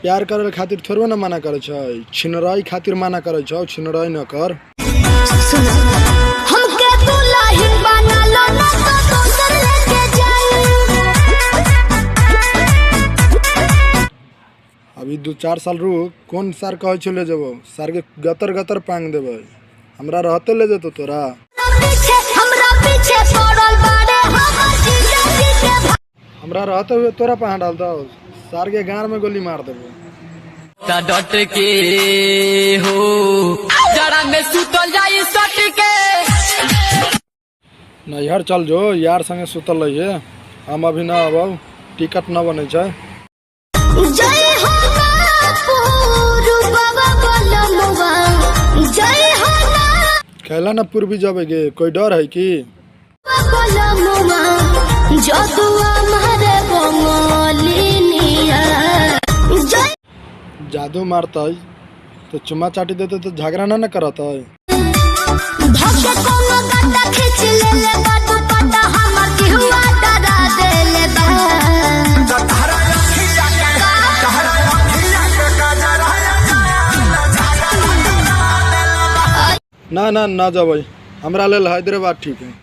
प्यार करे खातिर थोड़ो ना मना करे छै, छिनराई खातिर मना करे छौ, छिनराई न कर। हमके दुल्हन बना लो ना तो दोसर लेके जाई। अभी 2-4 साल रुक, कौन सर कहे छौ ले जेबो, सर के गतर गतर पांग देबे, हमरा रहते ले जेतो तोरा। हमरा पीछे पड़ल बाड़े हमर जिंदगी के, हमरा रहते हुए तोरा पहाड़ डाल दो, सर के गांड में गोली मार देबो। डट के हो जरा में सुतल जाई सट के। नैहर चल जो, यार संगे सुतल रहिए, हम अभी ना आबो, टिकट न बने छै। जय हो पूरु बाबा बोलमुआ, जय हो कहला ना पूर्वी जाबे गे, कोई डर है की? बोलमुआ, जदुआ मारे बंगलिनिया। जय जादू मारता तो चुम्मा चाटी देते तो झगड़ा ना करता है। धक्के कोनो गड्ढा खींच ले बाटू पटा हमर केहुआ डरा देले बा। ना ना ना जाबे, हमरा लेल हैदराबाद ठीक है।